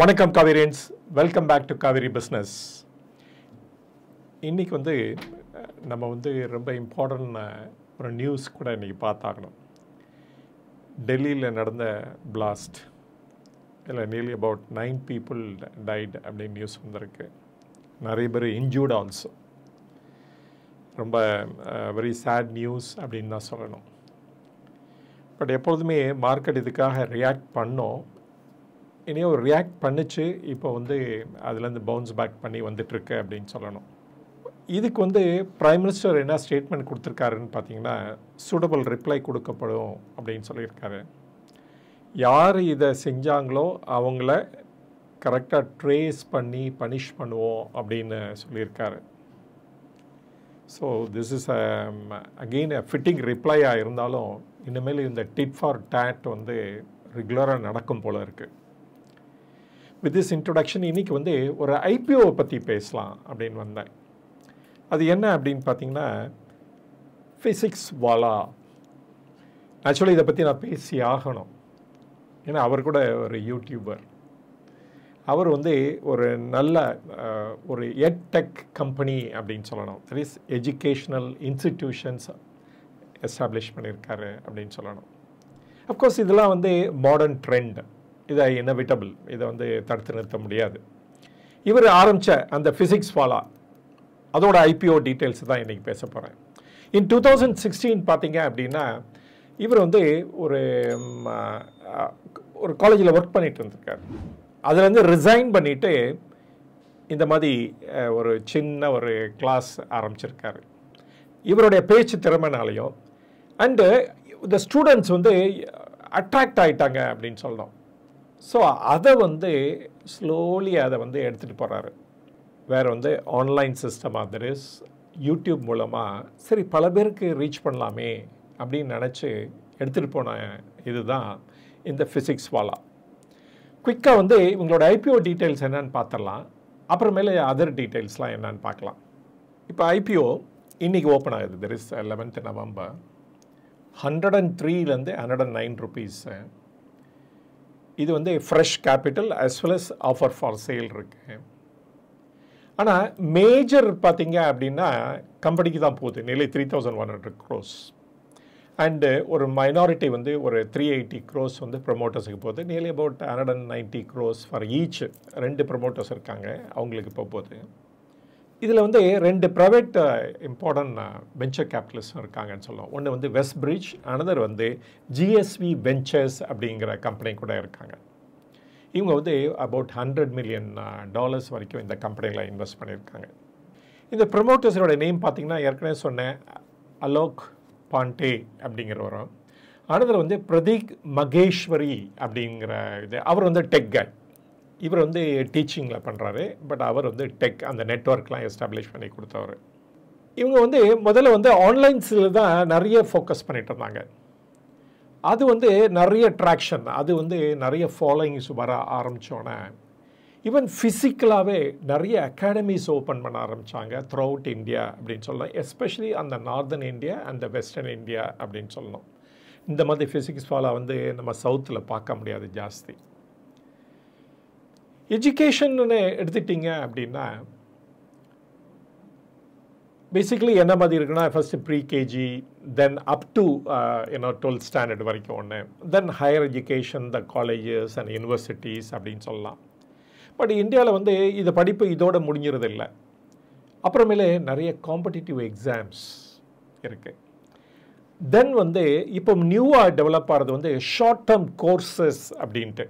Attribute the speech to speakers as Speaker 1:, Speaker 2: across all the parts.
Speaker 1: வணக்கம் Kaverians, welcome back to Kaveri business. இன்றைக்கி நம்ம ரொம்ப இம்பார்ட்டன்ட் ஒரு நியூஸ் கூட இன்றைக்கி பார்த்தாகணும். டெல்லியில் நடந்த பிளாஸ்ட் இதில் நியர்லி அபவுட் 9 people டைட் அப்படின்னு நியூஸ் வந்திருக்கு. நிறைய பேர் இன்ஜூர்ட் ஆல்சோ. ரொம்ப வெரி சேட் நியூஸ் அப்படின்னு தான் சொல்லணும். பட் எப்பொழுதுமே மார்க்கெட் இதுக்காக ரியாக்ட் பண்ணோம். இனியும் ஒரு ரியாக்ட் பண்ணிச்சு. இப்போ அதுலேருந்து பவுன்ஸ் பேக் பண்ணி வந்துட்டுருக்கு அப்படின்னு சொல்லணும். இதுக்கு பிரைம் மினிஸ்டர் என்ன ஸ்டேட்மெண்ட் கொடுத்துருக்காருன்னு பார்த்தீங்கன்னா, சூட்டபிள் ரிப்ளை கொடுக்கப்படும் அப்படின்னு சொல்லியிருக்காரு. யார் இதை செஞ்சாங்களோ அவங்கள கரெக்டாக ட்ரேஸ் பண்ணி பனிஷ் பண்ணுவோம் அப்படின்னு சொல்லியிருக்காரு. So this is again fitting ரிப்ளையாக இருந்தாலும் இனிமேல் இந்த டிட் ஃபார் டேட் ரெகுலராக நடக்கும் போல இருக்குது. வித் திஸ் இன்ட்ரொடக்ஷன் இன்றைக்கி ஒரு ஐபிஓவை பற்றி பேசலாம் அப்படின்னு வந்தேன். அது என்ன அப்படின்னு பார்த்தீங்கன்னா, ஃபிசிக்ஸ் வாலா. ஆக்சுவலி இதை பற்றி நான் பேசி ஆகணும். ஏன்னா அவர் கூட ஒரு யூடியூபர். அவர் ஒரு நல்ல ஒரு எட்டெக் கம்பெனி அப்படின்னு சொல்லணும். That is educational institutions establish பண்ணியிருக்காரு அப்படின்னு சொல்லணும். அஃப்கோர்ஸ் இதெல்லாம் மாடர்ன் ட்ரெண்ட். இதை இனவிட்டபிள். இதை தடுத்து நிறுத்த முடியாது. இவர் ஆரம்பித்த அந்த ஃபிசிக்ஸ் வாலா அதோட ஐபிஓ டீட்டெயில்ஸ் தான் இன்றைக்கி பேச போகிறேன். இன் 2016 பார்த்தீங்க அப்படின்னா, இவர் ஒரு ஒரு காலேஜில் ஒர்க் பண்ணிட்டு இருந்திருக்கார். அதுலேருந்து ரிசைன் பண்ணிவிட்டு இந்த மாதிரி ஒரு சின்ன ஒரு கிளாஸ் ஆரம்பிச்சிருக்காரு. இவருடைய பேச்சு திறமைனாலையும் அண்டு இந்த ஸ்டூடெண்ட்ஸ் அட்ராக்ட் ஆகிட்டாங்க அப்படின்னு சொல்லணும். ஸோ அதை ஸ்லோலி அதை எடுத்துகிட்டு போகிறாரு. வேறு ஆன்லைன் சிஸ்டமாக தட் இஸ் யூடியூப் மூலமாக சரி பல பேருக்கு ரீச் பண்ணலாமே அப்படின்னு நினச்சி எடுத்துகிட்டு போன இதுதான் இந்த ஃபிசிக்ஸ் வாலா. குயிக்காக இவங்களோட ஐபிஓ டீட்டெயில்ஸ் என்னன்னு பார்த்துடலாம். அப்புறமேலே அதர் டீட்டெயில்ஸ்லாம் என்னன்னு பார்க்கலாம். இப்போ ஐபிஓ இன்றைக்கி ஓப்பன் ஆகுது. That is 11th November. 103லேருந்து 109 rupees. இது fresh capital as well as offer for sale இருக்குது. ஆனால் மேஜர் பார்த்தீங்க அப்படின்னா கம்பெனிக்கு தான் போகுது. Nearly 3,100 crores. அண்டு ஒரு மைனாரிட்டி ஒரு 380 crores ப்ரொமோட்டர்ஸுக்கு போகுது. Nearly about 190 crores for each. 2 promoters இருக்காங்க, அவங்களுக்கு இப்போ போகுது. இதில் 2 ப்ரைவேட் இம்பார்ட்டன்ட் வெஞ்சர் கேபிட்டலிஸ்டும் இருக்காங்கன்னு சொல்லுவோம். ஒன்று West Bridge, another GSV Ventures அப்படிங்கிற கம்பெனி கூட இருக்காங்க. இவங்க அபவுட் $100 million வரைக்கும் இந்த கம்பெனியில் இன்வெஸ்ட் பண்ணியிருக்காங்க. இந்த ப்ரொமோட்டர்ஸோட நேம் பார்த்தீங்கன்னா ஏற்கனவே சொன்னேன், அலோக் பாண்டே அப்படிங்கிறவரும். அனதர் பிரதீக் மகேஸ்வரி அப்படிங்கிற இது. அவர் டெக் கை. இவர் டீச்சிங்கில் பண்ணுறாரு. பட் அவர் டெக் அந்த நெட்வொர்க்லாம் எஸ்டாப்ளிஷ் பண்ணி கொடுத்தவர். இவங்க முதல்ல ஆன்லைன்ஸில் தான் நிறைய ஃபோக்கஸ் பண்ணிட்டு இருந்தாங்க. அது நிறைய ட்ராக்ஷன், அது நிறைய ஃபாலோயிங்ஸ் வர ஆரம்பித்தோன்னே ஈவன் ஃபிசிக்கலாகவே நிறைய அகாடமிஸ் ஓப்பன் பண்ண ஆரம்பித்தாங்க த்ரூ அவுட் இந்தியா அப்படின்னு சொல்லலாம். எஸ்பெஷலி அந்த northern India and western India அப்படின்னு சொல்லணும். இந்த மாதிரி ஃபிசிக்ஸ் ஃபாலோ நம்ம சவுத்தில் பார்க்க முடியாது ஜாஸ்தி. எஜுகேஷன்னு எடுத்துட்டிங்க அப்படின்னா பேசிக்கலி என்ன மாதிரி இருக்குன்னா, first pre-KG, then up to 12th standard வரைக்கும் ஒன்று, தென் higher education, the colleges and universities அப்படின்னு சொல்லலாம். பட் இந்தியாவில் இது படிப்பு இதோட முடிஞ்சிருதில்லை. அப்புறமேலே நிறைய காம்படிட்டிவ் எக்ஸாம்ஸ் இருக்குது. தென் இப்போ நியூவாக டெவலப் ஆகிறது ஷார்ட் டேர்ம் கோர்சஸ் அப்படின்ட்டு.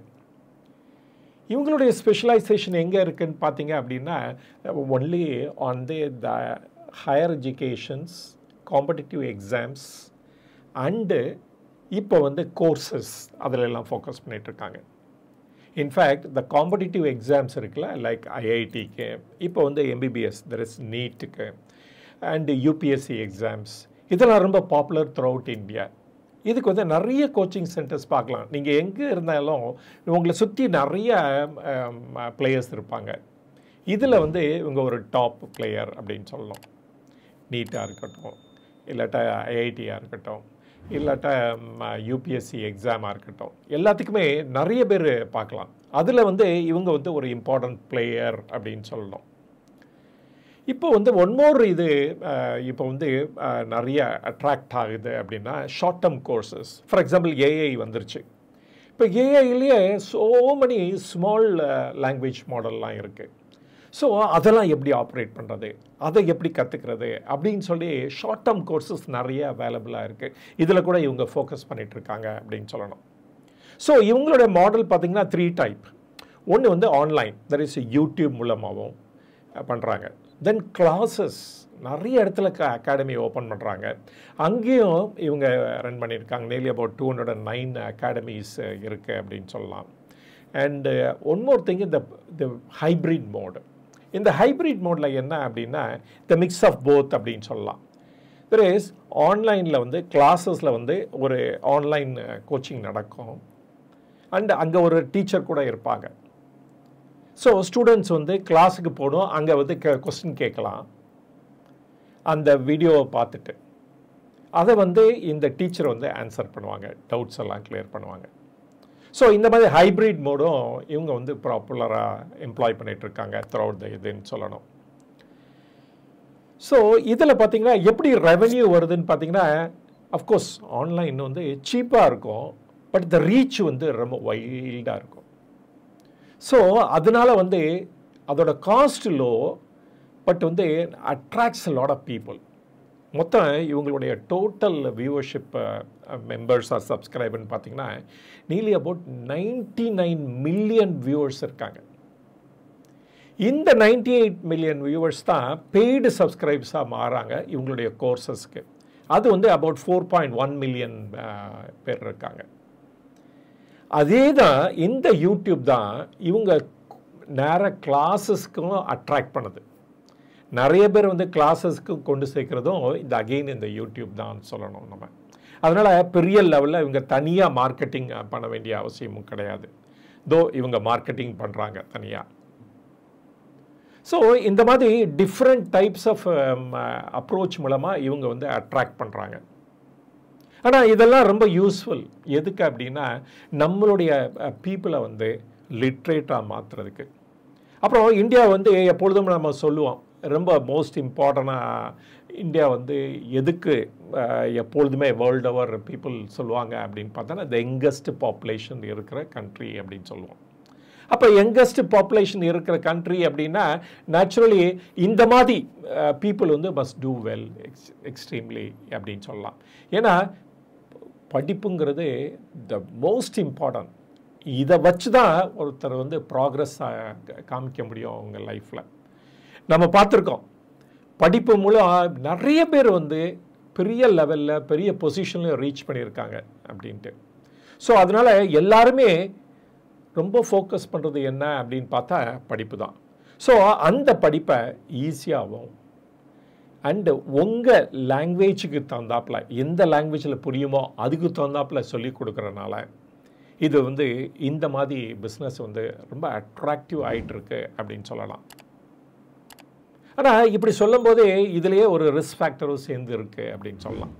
Speaker 1: இவங்களுடைய ஸ்பெஷலைசேஷன் எங்கே இருக்குதுன்னு பார்த்தீங்க அப்படின்னா, only on the higher educations, competitive exams and இப்போ கோர்சஸ் அதிலெல்லாம் ஃபோக்கஸ் பண்ணிகிட்ருக்காங்க. இன்ஃபேக்ட் த காம்படிட்டிவ் எக்ஸாம்ஸ் இருக்குல்ல, லைக் ஐஐடிக்கு, இப்போ எம்பிபிஎஸ், தட் இஸ் நீட்டுக்கு அண்டு யூபிஎஸ்சி எக்ஸாம்ஸ், இதெல்லாம் ரொம்ப பாப்புலர் த்ரூ அவுட் இந்தியா. இதுக்கு நிறைய கோச்சிங் சென்டர்ஸ் பார்க்கலாம். நீங்கள் எங்கே இருந்தாலும் உங்களை சுற்றி நிறைய பிளேயர்ஸ் இருப்பாங்க. இதில் இவங்க ஒரு டாப் பிளேயர் அப்படின்னு சொல்லணும். நீட்டாக இருக்கட்டும், இல்லாட்டா ஐஐடியாக இருக்கட்டும், இல்லாட்டா யூபிஎஸ்சி எக்ஸாமாக இருக்கட்டும், எல்லாத்துக்குமே நிறைய பேர் பார்க்கலாம். அதில் வந்து இவங்க வந்து ஒரு இம்பார்ட்டன்ட் பிளேயர் அப்படின்னு சொல்லணும். இப்போ வந்து ஒன் மோர் இது இப்போ வந்து நிறைய அட்ராக்ட் ஆகுது அப்படின்னா short term courses. For example AI வந்துருச்சு. இப்போ ஏஐலேயே ஸோ மெனி ஸ்மால் லாங்குவேஜ் மாடல்லாம் இருக்குது. ஸோ அதெல்லாம் எப்படி ஆப்ரேட் பண்ணுறது, அதை எப்படி கற்றுக்கிறது அப்படின்னு சொல்லி ஷார்ட் டேர்ம் கோர்சஸ் நிறைய அவைலபிளாக இருக்குது. இதில் கூட இவங்க ஃபோக்கஸ் பண்ணிகிட்ருக்காங்க அப்படின்னு சொல்லணும். ஸோ இவங்களுடைய மாடல் பார்த்திங்கன்னா 3 டைப். ஒன்று வந்து ஆன்லைன், தட் இஸ் யூடியூப் மூலமாகவும் பண்ணுறாங்க. தென் கிளாஸஸ், நிறைய இடத்துல அகாடமி ஓப்பன் பண்ணுறாங்க. அங்கேயும் இவங்க ரன் பண்ணியிருக்காங்க. நியர்லி அபவுட் 209 அகாடமிஸ் இருக்குது அப்படின்னு சொல்லலாம். அண்டு ஒன் மோர் திங், இந்த ஹைப்ரிட் மோடு. இந்த ஹைப்ரிட் மோடில் என்ன அப்படின்னா த மிக்ஸ் ஆஃப் போத் அப்படின்னு சொல்லலாம். தெர் இஸ் ஆன்லைனில் வந்து கிளாஸஸில் வந்து ஒரு ஆன்லைன் கோச்சிங் நடக்கும். அண்டு அங்கே ஒரு டீச்சர் கூட இருப்பாங்க. ஸோ ஸ்டூடெண்ட்ஸ் வந்து கிளாஸுக்கு போகணும், அங்கே வந்து கொஸ்டின் கேட்கலாம் அந்த வீடியோவை பார்த்துட்டு. அதை வந்து இந்த டீச்சர் வந்து ஆன்சர் பண்ணுவாங்க, டவுட்ஸ் எல்லாம் கிளியர் பண்ணுவாங்க. ஸோ இந்த மாதிரி ஹைப்ரிட் மோடும் இவங்க வந்து பாப்புலராக எம்ப்ளாய் பண்ணிகிட்ருக்காங்க த்ரூ அவுட் த இதுன்னு சொல்லணும். ஸோ இதில் பார்த்திங்கன்னா எப்படி ரெவென்யூ வருதுன்னு பார்த்திங்கன்னா, அஃப்கோர்ஸ் ஆன்லைன் வந்து சீப்பாக இருக்கும், பட் த ரீச் வந்து ரொம்ப வைல்டாக இருக்கும். ஸோ அதனால் வந்து அதோட காஸ்ட் லோ, பட் வந்து attracts a lot of people. மொத்தம் இவங்களுடைய டோட்டல் வியூவர்ஷிப் மெம்பர்ஸ் ஆர் சப்ஸ்கிரைபர்னு பார்த்தீங்கன்னா நியர்லி அபவுட் 99 மில்லியன் வியூவர்ஸ் இருக்காங்க. இந்த 98 மில்லியன் வியூவர்ஸ் தான் பெய்டு சப்ஸ்கிரைப்ஸாக மாறாங்க இவங்களுடைய கோர்சஸ்க்கு. அது வந்து அபவுட் 4.1 மில்லியன் பேர் இருக்காங்க. அதே தான் இந்த யூடியூப் தான் இவங்க நேராக கிளாஸஸ்க்கும் அட்ராக்ட் பண்ணுது. நிறைய பேர் வந்து கிளாஸஸ்க்கு கொண்டு சேர்க்குறதும் இந்த யூடியூப் தான் சொல்லணும் நம்ம. அதனால் பெரிய லெவலில் இவங்க தனியாக மார்க்கெட்டிங் பண்ண வேண்டிய அவசியமும் கிடையாது. இவங்க மார்க்கெட்டிங் பண்ணுறாங்க தனியாக. ஸோ இந்த மாதிரி டிஃப்ரெண்ட் டைப்ஸ் ஆஃப் அப்ரோச் மூலமாக இவங்க வந்து அட்ராக்ட் பண்ணுறாங்க. ஆனால் இதெல்லாம் ரொம்ப யூஸ்ஃபுல். எதுக்கு அப்படின்னா நம்மளுடைய பீப்புளை வந்து லிட்ரேட்டாக மாற்றுறதுக்கு. அப்புறம் இந்தியா வந்து எப்பொழுதும் நம்ம சொல்லுவோம், ரொம்ப மோஸ்ட் இம்பார்ட்டண்டாக இந்தியா வந்து எதுக்கு எப்பொழுதுமே வேர்ல்டு ஓவர் பீப்புள் சொல்லுவாங்க அப்படின்னு பார்த்தோன்னா த யங்கஸ்ட் பாப்புலேஷன் இருக்கிற கண்ட்ரி அப்படின்னு சொல்லுவோம். அப்போ யங்கஸ்ட் பாப்புலேஷன் இருக்கிற கண்ட்ரி அப்படின்னா நேச்சுரலி இந்த மாதிரி பீப்புள் வந்து மஸ்ட் டூ வெல் எக்ஸ்ட்ரீம்லி அப்படின்னு சொல்லலாம். ஏன்னா படிப்புங்கிறது த மோஸ்ட் இம்பார்ட்டன்ட். இதை வச்சு தான் ஒருத்தர் வந்து ப்ராக்ரஸ் காமிக்க முடியும் அவங்க லைஃப்பில். நம்ம பார்த்துருக்கோம், படிப்பு மூலம் நிறைய பேர் வந்து பெரிய லெவலில் பெரிய பொசிஷன்லையும் ரீச் பண்ணியிருக்காங்க அப்படின்ட்டு. ஸோ அதனால் எல்லாருமே ரொம்ப ஃபோக்கஸ் பண்ணுறது என்ன அப்படின்னு பார்த்தா படிப்பு தான். ஸோ அந்த படிப்பை ஈஸியாகவும் அண்டு உங்கள் லாங்குவேஜுக்கு தகுந்தாப்பில் எந்த லாங்குவேஜில் புரியுமோ அதுக்கு தகுந்தாப்பில் சொல்லி கொடுக்குறனால இது வந்து இந்த மாதிரி பிஸ்னஸ் வந்து ரொம்ப அட்ராக்டிவ் ஆகிட்டுருக்கு அப்படின்னு சொல்லலாம். ஆனால் இப்படி சொல்லும் போதே இதுலேயே ஒரு ரிஸ்க் ஃபேக்டரும் சேர்ந்து இருக்குது அப்படின்னு சொல்லலாம்.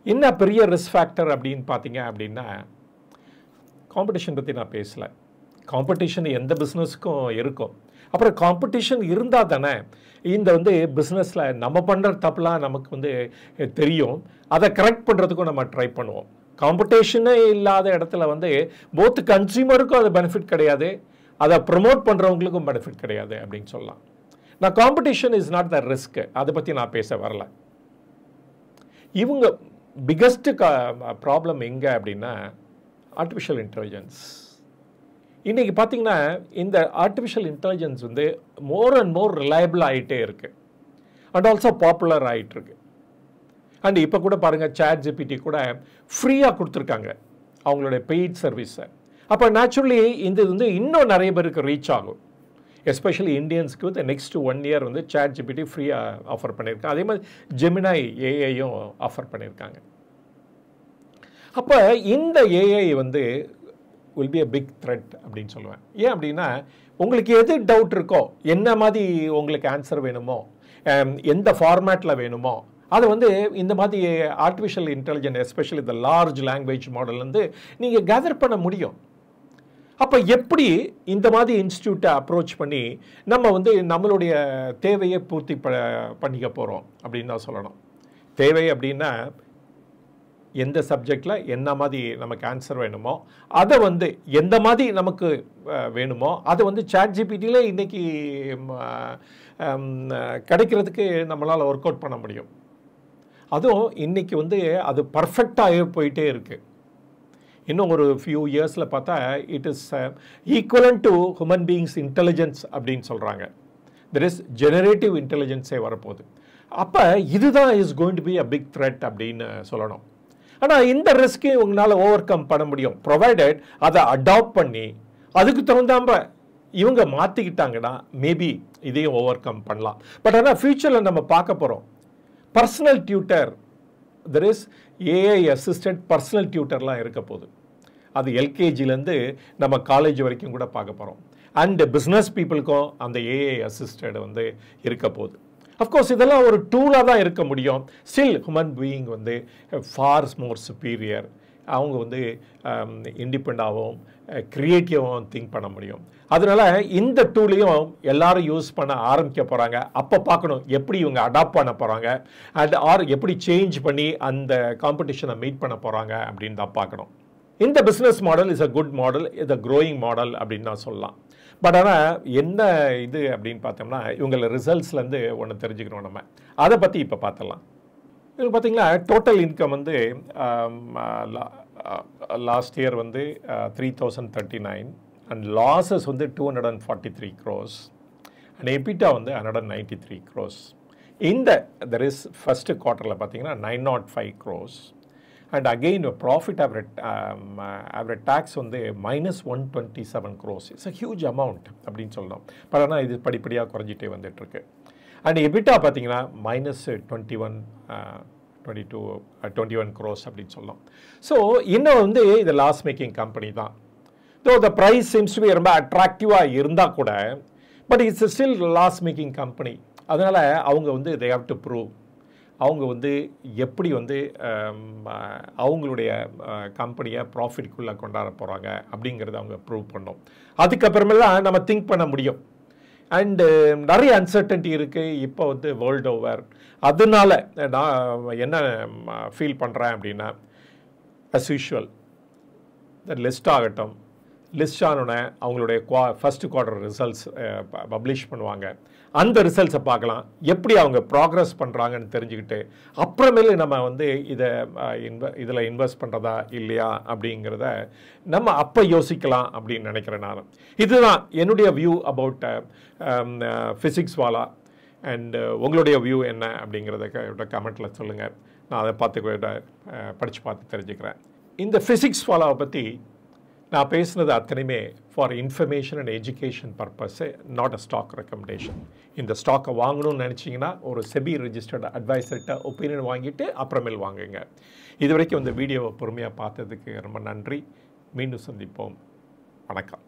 Speaker 1: என்ன பெரிய ரிஸ்க் ஃபேக்டர் அப்படின்னு பார்த்தீங்க அப்படின்னா, காம்படிஷன் பற்றி நான் பேசலை. காம்படிஷன் எந்த பிஸ்னஸுக்கும் இருக்கும். அப்புறம் காம்படிஷன் இருந்தால் தானே இந்த வந்து பிஸ்னஸில் நம்ம பண்ணுற தப்புலாம் நமக்கு வந்து தெரியும், அதை கரெக்ட் பண்ணுறதுக்கும் நம்ம ட்ரை பண்ணுவோம். காம்படிஷனே இல்லாத இடத்துல வந்து போத் கன்சியூமருக்கும் அது பெனிஃபிட் கிடையாது, அதை ப்ரமோட் பண்ணுறவங்களுக்கும் பெனிஃபிட் கிடையாது அப்படின்னு சொல்லலாம். நான் competition is not the risk, அதை பற்றி நான் பேச வரல. இவங்க பிகஸ்ட் ப்ராப்ளம் எங்கே அப்படின்னா ஆர்டிஃபிஷியல் இன்டெலிஜென்ஸ். இன்றைக்கி பார்த்திங்கன்னா இந்த ஆர்டிஃபிஷியல் இன்டெலிஜென்ஸ் வந்து மோர் அண்ட் மோர் ரிலையபிள் ஆகிட்டே இருக்குது அண்ட் ஆல்சோ பாப்புலர் ஆகிட்டுருக்கு. அண்ட் இப்போ கூட பாருங்கள், ChatGPT கூட ஃப்ரீயாக கொடுத்துருக்காங்க அவங்களுடைய பெய்ட் சர்வீஸை. அப்போ நேச்சுரலி இந்த வந்து இன்னும் நிறைய பேருக்கு ரீச் ஆகும். எஸ்பெஷலி இந்தியன்ஸ்க்கு வந்து நெக்ஸ்ட் 1 இயர் வந்து ChatGPT ஃப்ரீயாக ஆஃபர் பண்ணியிருக்காங்க. அதே மாதிரி ஜெமினாய் ஏஐயும் ஆஃபர் பண்ணியிருக்காங்க. அப்போ இந்த ஏஐ வந்து will be a big threat அப்படின்னு சொல்லுவேன். ஏன் அப்படின்னா, உங்களுக்கு எது டவுட் இருக்கோ, என்ன மாதிரி உங்களுக்கு ஆன்சர் வேணுமோ, எந்த ஃபார்மேட்டில் வேணுமோ, அதை வந்து இந்த மாதிரி ஆர்டிஃபிஷியல் இன்டெலிஜென்ஸ் எஸ்பெஷலி இந்த லார்ஜ் லாங்குவேஜ் மாடல் வந்து நீங்கள் கேதர் பண்ண முடியும். அப்போ எப்படி இந்த மாதிரி இன்ஸ்டியூட்டை அப்ரோச் பண்ணி நம்ம வந்து நம்மளுடைய தேவையை பூர்த்தி பண்ணிக்க போகிறோம் அப்படின்னு தான் சொல்லணும். தேவை அப்படின்னா எந்த சப்ஜெக்டில் என்ன மாதிரி நமக்கு ஆன்சர் வேணுமோ அதை வந்து எந்த மாதிரி நமக்கு வேணுமோ அதை வந்து ChatGPTல இன்றைக்கி கிடைக்கிறதுக்கு நம்மளால் ஒர்க் அவுட் பண்ண முடியும். அதுவும் இன்றைக்கி வந்து அது பர்ஃபெக்டாக போயிட்டே இருக்குது. இன்னும் ஒரு ஃபியூ இயர்ஸில் பார்த்தா it is equivalent to human beings intelligence அப்படின்னு சொல்கிறாங்க. தெர் இஸ் ஜெனரேட்டிவ் இன்டெலிஜென்ஸே வரப்போகுது. அப்போ இதுதான் is going to be a big threat அப்படின்னு சொல்லணும். ஆனால் இந்த ரிஸ்க்கை உங்களால் ஓவர் கம் பண்ண முடியும் ப்ரொவைடட் அதை அடாப்ட் பண்ணி அதுக்கு தகுந்தாம இவங்க மாற்றிக்கிட்டாங்கன்னா மேபி இதையும் ஓவர் கம் பண்ணலாம். பட் ஆனால் ஃப்யூச்சரில் நம்ம பார்க்க போகிறோம் personal tutor, there is AI assistant personal டியூட்டர்லாம் இருக்க போகுது. அது எல்கேஜிலேருந்து நம்ம காலேஜ் வரைக்கும் கூட பார்க்க போகிறோம். அண்ட் பிஸ்னஸ் பீப்புளுக்கும் அந்த ஏஐ அசிஸ்டன்ட் வந்து இருக்க போகுது. அஃப்கோர்ஸ் இதெல்லாம் ஒரு டூலாக தான் இருக்க முடியும். ஸ்டில் ஹியூமன் பீயிங் வந்து ஃபார் மோர் சுப்பீரியர். அவங்க வந்து இண்டிபெண்டாகவும் க்ரியேட்டிவாகவும் திங்க் பண்ண முடியும். அதனால இந்த டூலையும் எல்லாரும் யூஸ் பண்ண ஆரம்பிக்க போகிறாங்க. அப்போ பார்க்கணும் எப்படி இவங்க அடாப்ட் பண்ண போகிறாங்க அண்ட் ஆர் எப்படி சேஞ்ச் பண்ணி அந்த காம்படிஷனை மீட் பண்ண போகிறாங்க அப்படின்னு தான் பார்க்கணும். இந்த business model is a good model, இது க்ரோயிங் மாடல் அப்படின்னு தான் சொல்லலாம். பட் ஆனால் என்ன இது அப்படின்னு பார்த்தோம்னா இவங்கள ரிசல்ட்ஸ்லேருந்து ஒன்று தெரிஞ்சுக்கணும் நம்ம. அதை பற்றி இப்போ பார்த்துடலாம். இவங்க பார்த்தீங்கன்னா டோட்டல் இன்கம் வந்து லாஸ்ட் இயர் வந்து 3039 அண்ட் லாஸஸ் வந்து 243 crores அண்ட் எபிட்டா வந்து 193 crores. இந்த தெர் இஸ் ஃபஸ்ட்டு குவார்ட்டரில் பார்த்தீங்கன்னா 905 crores and again profit average tax வந்து -127 crores. It's a huge amount அப்படின்னு சொல்லணும். பட் ஆனால் இது படிப்படியாக குறைஞ்சிட்டே வந்துட்டுருக்கு. அண்ட் எபிட்டா பார்த்தீங்கன்னா -21 crores அப்படின்னு சொல்லலாம். ஸோ இன்னும் வந்து இது லாஸ் மேக்கிங் கம்பெனி தான். So the price seems to be ரொம்ப அட்ராக்டிவாக இருந்தால் கூட but it's still loss making company. அதனால் அவங்க வந்து தே ஹேவ் டு ப்ரூவ் அவங்க வந்து எப்படி வந்து அவங்களுடைய கம்பெனியை ப்ராஃபிட்குள்ளே கொண்டாட போகிறாங்க அப்படிங்கிறத அவங்க ப்ரூவ் பண்ணோம். அதுக்கப்புறமேலாம் நம்ம திங்க் பண்ண முடியும். அண்டு நிறைய அன்சர்டன்ட்டி இருக்குது இப்போ வந்து வேர்ல்டு ஓவர். அதனால நான் என்ன ஃபீல் பண்ணுறேன் அப்படின்னா அஸ் யூஷுவல் இந்த லிஸ்ட் ஆகட்டும், லிஸ்ட் ஆனோடனே அவங்களுடைய ஃபஸ்ட்டு குவார்ட்டர் ரிசல்ட்ஸ் பப்ளிஷ் பண்ணுவாங்க. அந்த ரிசல்ட்ஸை பார்க்கலாம், எப்படி அவங்க ப்ராக்ரஸ் பண்ணுறாங்கன்னு தெரிஞ்சுக்கிட்டு அப்புறமேலு நம்ம வந்து இதில் இன்வெஸ்ட் பண்ணுறதா இல்லையா அப்படிங்கிறத நம்ம அப்போ யோசிக்கலாம் அப்படின்னு நினைக்கிறேன் நான். இதுதான் என்னுடைய view about PhysicsWallah. And உங்களுடைய வியூ என்ன அப்படிங்கிறத கமெண்ட்டில் சொல்லுங்கள். நான் அதை படித்து பார்த்து தெரிஞ்சுக்கிறேன். இந்த ஃபிசிக்ஸ் வாலாவை பற்றி நான் பேசுனது அத்தனையுமே for information and education purpose, not a stock recommendation. இந்த ஸ்டாக்கை வாங்கணும்னு நினச்சிங்கன்னா ஒரு செபி ரெஜிஸ்டர்டு அட்வைசர்கிட்ட ஒப்பீனியன் வாங்கிட்டு அப்புறமேல் வாங்குங்க. இது வரைக்கும் இந்த வீடியோவை பொறுமையாக பார்த்ததுக்கு ரொம்ப நன்றி. மீண்டும் சந்திப்போம். வணக்கம்.